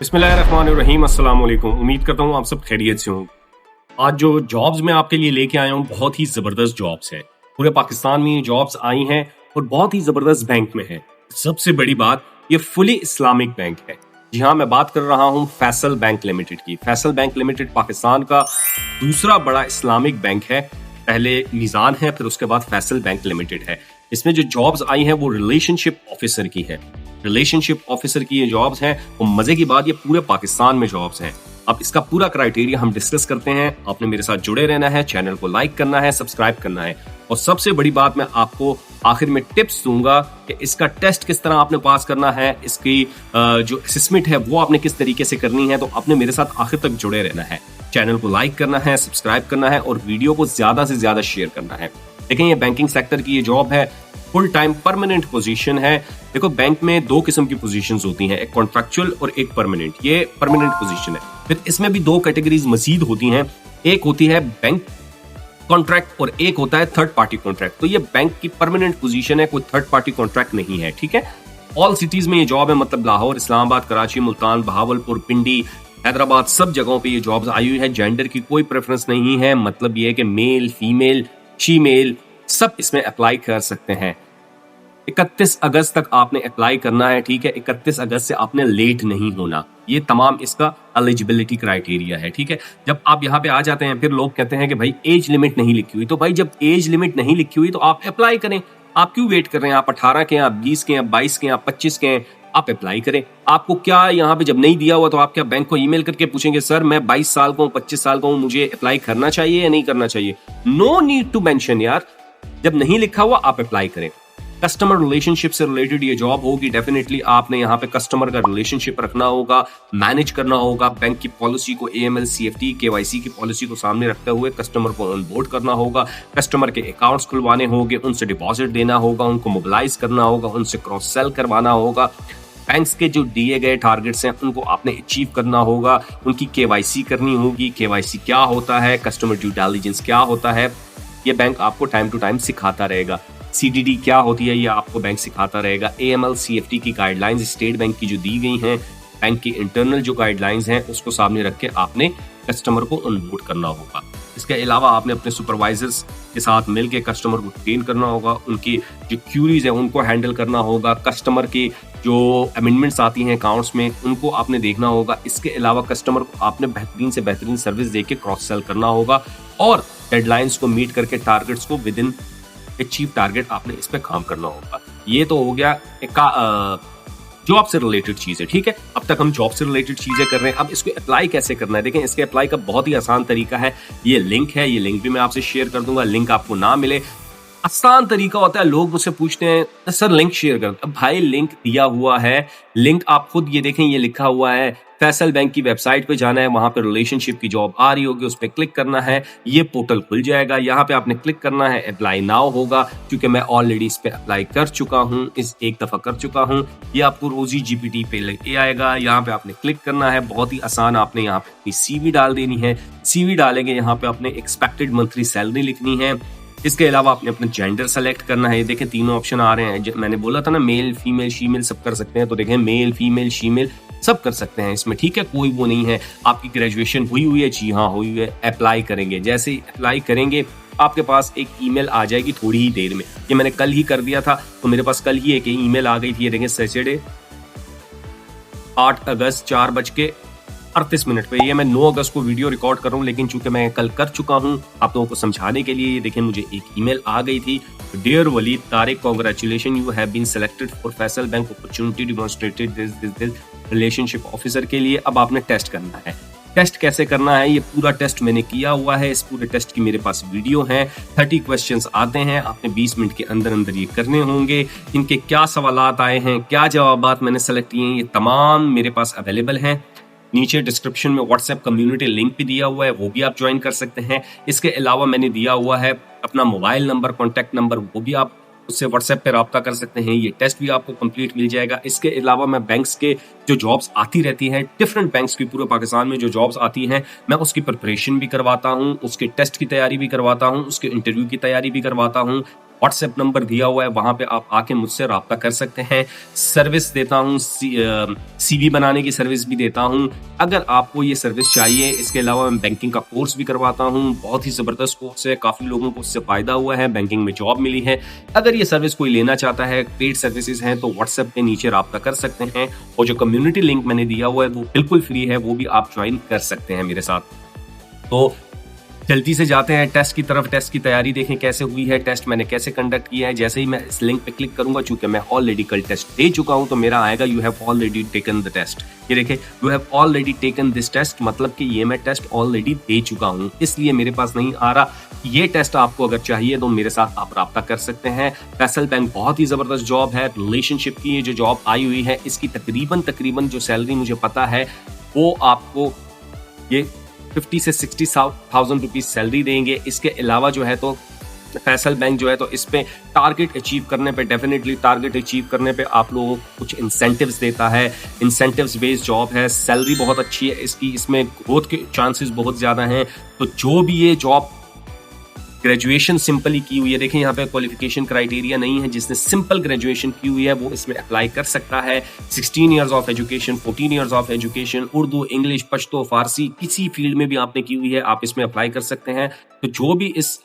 बिस्मिल्लाहिर्रहमानिर्रहीम, अस्सलाम वालेकुम। उम्मीद करता हूँ आप सब खैरियत से हों। आज जो जॉब्स मैं आपके लिए लेके आया हूँ बहुत ही ज़बरदस्त जॉब्स है। पूरे पाकिस्तान में ये जॉब्स आई हैं और बहुत ही ज़बरदस्त बैंक में है। सबसे बड़ी बात, ये फुली इस्लामिक बैंक है। जी हाँ, मैं बात कर रहा हूँ फैसल बैंक लिमिटेड की। फैसल बैंक लिमिटेड पाकिस्तान का दूसरा बड़ा इस्लामिक बैंक है। पहले मीज़ान है, फिर उसके बाद फैसल बैंक लिमिटेड है। इसमें जो जॉब्स आई हैं वो रिलेशनशिप ऑफिसर की है। रिलेशनशिप ऑफिसर की ये जॉब्स हैं और मजे की बात, ये पूरे पाकिस्तान में जॉब्स हैं। अब इसका पूरा क्राइटेरिया हम डिस्कस करते हैं। आपने मेरे साथ जुड़े रहना है, चैनल को लाइक करना है, सब्सक्राइब करना है और सबसे बड़ी बात, मैं आपको आखिर में टिप्स दूंगा कि इसका टेस्ट किस तरह आपने पास करना है, इसकी जो असेसमेंट है वो आपने किस तरीके से करनी है। तो आपने मेरे साथ आखिर तक जुड़े रहना है, चैनल को लाइक करना है, सब्सक्राइब करना है और वीडियो को ज्यादा से ज्यादा शेयर करना है। देखें, ये बैंकिंग सेक्टर की ये जॉब है, फुल टाइम परमानेंट पोजीशन है। देखो, बैंक में दो किस्म की पोजीशंस होती हैं, एक कॉन्ट्रैक्चुअल और एक परमानेंट। ये परमानेंट पोजीशन है। फिर इसमें भी दो कैटेगरीज मजीद होती हैं, एक होती है बैंक कॉन्ट्रैक्ट और एक होता है थर्ड पार्टी कॉन्ट्रैक्ट। तो ये बैंक की परमानेंट पोजीशन है, कोई थर्ड पार्टी कॉन्ट्रैक्ट नहीं है। ठीक है, ऑल सिटीज में ये जॉब है, मतलब लाहौर, इस्लामाबाद, कराची, मुल्तान, बहावलपुर, पिंडी, हैदराबाद, सब जगहों पे ये जॉब्स आई हुई है। जेंडर की कोई प्रेफरेंस नहीं है, मतलब ये है कि मेल, फीमेल, शीमेल सब इसमें अप्लाई कर सकते हैं। 31 अगस्त तक आपने अप्लाई करना है। ठीक है, 31 अगस्त से आपने लेट नहीं होना। ये तमाम इसका एलिजिबिलिटी क्राइटेरिया है। ठीक है, जब आप यहाँ पे आ जाते हैं फिर लोग कहते हैं कि भाई एज लिमिट नहीं लिखी हुई। तो भाई जब एज लिमिट नहीं लिखी हुई तो आप अप्लाई करें। आप क्यों वेट कर रहे हैं? आप 18 के हैं, आप 20 के हैं, आप 22 के हैं, आप 25 के हैं, आप अप्लाई करें। आपको क्या यहाँ पे जब नहीं दिया हुआ तो आप क्या बैंक को ईमेल करके पूछेंगे सर मैं 22 साल का हूँ, 25 साल का हूँ, मुझे अप्लाई करना चाहिए या नहीं करना चाहिए? नो नीड टू मेंशन यार, जब नहीं लिखा हुआ आप अप्लाई करें। कस्टमर रिलेशनशिप से रिलेटेड ये जॉब होगी। डेफिनेटली आपने यहाँ पे कस्टमर का रिलेशनशिप रखना होगा, मैनेज करना होगा। बैंक की पॉलिसी को, AML, CFT, KYC की पॉलिसी को सामने रखते हुए कस्टमर को ऑनबोर्ड करना होगा, कस्टमर के अकाउंट्स खुलवाने होंगे, उनसे डिपॉजिट देना होगा, उनको मोबिलाइज करना होगा, उनसे क्रॉस सेल करवाना होगा। बैंक्स के जो दिए गए टारगेट्स हैं उनको आपने अचीव करना होगा, उनकी KYC करनी होगी। KYC क्या होता है, कस्टमर ड्यू डिलिजेंस क्या होता है, ये बैंक आपको टाइम टू टाइम सिखाता रहेगा। CDD क्या होती है, ये आपको बैंक सिखाता रहेगा। AML, CFT की गाइडलाइंस स्टेट बैंक की जो दी गई हैं, बैंक की इंटरनल जो गाइडलाइंस हैं उसको सामने रख के आपने कस्टमर को ऑनबोर्ड करना होगा। इसके अलावा आपने अपने सुपरवाइजर्स के साथ मिलकर कस्टमर को ट्रेन करना होगा, उनकी जो क्यूरीज है उनको हैंडल करना होगा, कस्टमर की जो अमेंडमेंट्स आती हैं अकाउंट्स में उनको आपने देखना होगा। इसके अलावा कस्टमर को आपने बेहतरीन से बेहतरीन सर्विस देके क्रॉस सेल करना होगा और डेडलाइंस को मीट करके टारगेट्स को विद इन अचीव टारगेट आपने इस पे काम करना होगा। ये तो हो गया एक जॉब से रिलेटेड चीज है। ठीक है, अब तक हम जॉब से रिलेटेड चीजें कर रहे हैं। अब इसको अप्लाई कैसे करना है, देखें इसके अप्लाई का बहुत ही आसान तरीका है। ये लिंक है, ये लिंक भी मैं आपसे शेयर कर दूंगा। लिंक आपको ना मिले, आसान तरीका होता है, लोग मुझसे पूछते हैं सर लिंक शेयर कर। अब भाई लिंक दिया हुआ है, लिंक आप खुद ये देखें, ये लिखा हुआ है फैसल बैंक की वेबसाइट पे जाना है, वहां पे रिलेशनशिप की जॉब आ रही होगी, उस पर क्लिक करना है, ये पोर्टल खुल जाएगा। यहाँ पे आपने क्लिक करना है, अप्लाई नाउ होगा, क्योंकि मैं ऑलरेडी इस पे अप्लाई कर चुका हूँ, इस एक दफा कर चुका हूँ। ये आपको रोजी GPT पे लेके आएगा, यहाँ पे आपने क्लिक करना है। बहुत ही आसान, आपने यहाँ पे अपनी CV डाल देनी है। CV डालेंगे, यहाँ पे आपने एक्सपेक्टेड मंथली सैलरी लिखनी है। इसके अलावा आपने अपना जेंडर सेलेक्ट करना है। देखें तीनों ऑप्शन आ रहे हैं, मैंने बोला था ना मेल, फीमेल, शीमेल सब कर सकते हैं। तो देखें मेल, फीमेल, शीमेल सब कर सकते हैं इसमें। ठीक है, कोई वो नहीं है। आपकी ग्रेजुएशन हुई हुई है? जी हाँ हुई हुई है। अप्लाई करेंगे, जैसे ही अप्लाई करेंगे आपके पास एक ईमेल आ जाएगी थोड़ी ही देर में। ये मैंने कल ही कर दिया था, तो मेरे पास कल ही एक ईमेल आ गई थी। ये देखें सैटरडे 8 अगस्त 4:38 पे। ये मैं 9 अगस्त को वीडियो रिकॉर्ड कर रहा हूँ, लेकिन चूंकि मैं कल कर चुका हूँ आप लोगों को समझाने के लिए। देखें मुझे एक ईमेल आ गई थी, dear Walid Tariq, congratulation, you have been selected for Faisal Bank opportunity demonstrated this relationship officer के लिए। अब आपने टेस्ट करना है। टेस्ट कैसे करना है, ये पूरा टेस्ट मैंने किया हुआ है। इस पूरे टेस्ट की मेरे पास वीडियो है। 30 क्वेश्चंस आते हैं, आपने 20 मिनट के अंदर अंदर ये करने होंगे। इनके क्या सवालात आए हैं, क्या जवाबात मैंने सेलेक्ट किए हैं, ये तमाम मेरे पास अवेलेबल हैं। नीचे डिस्क्रिप्शन में व्हाट्सएप कम्युनिटी लिंक भी दिया हुआ है, वो भी आप ज्वाइन कर सकते हैं। इसके अलावा मैंने दिया हुआ है अपना मोबाइल नंबर, कॉन्टैक्ट नंबर, वो भी आप उससे व्हाट्सएप पे रब्ता कर सकते हैं। ये टेस्ट भी आपको कंप्लीट मिल जाएगा। इसके अलावा मैं बैंक्स के जो जॉब्स आती रहती हैं, डिफरेंट बैंक्स की पूरे पाकिस्तान में जो जॉब्स आती हैं, मैं उसकी प्रिपरेशन भी करवाता हूँ, उसके टेस्ट की तैयारी भी करवाता हूँ, उसके इंटरव्यू की तैयारी भी करवाता हूँ। व्हाट्सएप नंबर दिया हुआ है, वहां पे आप आके मुझसे रब्ता कर सकते हैं। सर्विस देता हूँ, CV बनाने की सर्विस भी देता हूँ। अगर आपको ये सर्विस चाहिए, इसके अलावा मैं बैंकिंग का कोर्स भी करवाता हूँ। बहुत ही ज़बरदस्त कोर्स है, काफ़ी लोगों को इससे फ़ायदा हुआ है, बैंकिंग में जॉब मिली है। अगर ये सर्विस कोई लेना चाहता है, पेड सर्विसेज हैं, तो व्हाट्सएप के नीचे रब्ता कर सकते हैं। और जो कम्युनिटी लिंक मैंने दिया हुआ है वो बिल्कुल फ्री है, वो भी आप ज्वाइन कर सकते हैं मेरे साथ। तो जल्दी से जाते हैं टेस्ट की तरफ। टेस्ट की तैयारी देखें कैसे हुई है, टेस्ट मैंने कैसे कंडक्ट किया है। जैसे ही मैं इस लिंक पे क्लिक करूंगा, चूंकि मैं ऑलरेडी कल टेस्ट दे चुका हूं, तो मेरा आएगा you have already taken the test. ये देखें, you have already taken this test, मतलब कि ये मैं टेस्ट ऑलरेडी दे चुका हूं, इसलिए मेरे पास नहीं आ रहा। ये टेस्ट आपको अगर चाहिए तो मेरे साथ आप राब्ता कर सकते हैं। फैसल बैंक बहुत ही जबरदस्त जॉब है। रिलेशनशिप की ये जो जॉब आई हुई है, इसकी तकरीबन जो सैलरी मुझे पता है, वो आपको ये 50 से 60,000 रुपीज सैलरी देंगे। इसके अलावा जो है तो फैसल बैंक जो है तो इस पे टारगेट अचीव करने पे, डेफिनेटली टारगेट अचीव करने पे आप लोगों को कुछ इंसेंटिव्स देता है। इंसेंटिव्स बेस्ड जॉब है, सैलरी बहुत अच्छी है इसकी, इसमें ग्रोथ के चांसेस बहुत ज़्यादा हैं। तो जो भी ये जॉब ग्रेजुएशन सिंपल ही की हुई है, देखें यहाँ पे क्वालिफिकेशन क्राइटेरिया नहीं है, जिसने सिंपल ग्रेजुएशन की हुई है वो इसमें अप्लाई कर सकता है। 16 years of education, 14 years of education, Urdu, English, Pashto, Farsi, किसी फील्ड में भी आपने की हुई है, आप इसमें अप्लाई कर सकते हैं। तो जो भी इस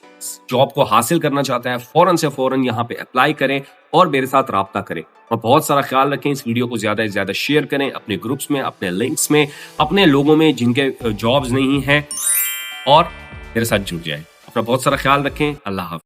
जॉब को हासिल करना चाहता है, फौरन से फौरन यहाँ पे अप्लाई करें और मेरे साथ राब्ता करें। और बहुत सारा ख्याल रखें, इस वीडियो को ज्यादा से ज्यादा शेयर करें अपने ग्रुप्स में, अपने लिंक्स में, अपने लोगों में जिनके जॉब्स नहीं है, और मेरे साथ जुड़ जाए। अपना बहुत सारा ख्याल रखें। अल्लाह हाफ़िज़।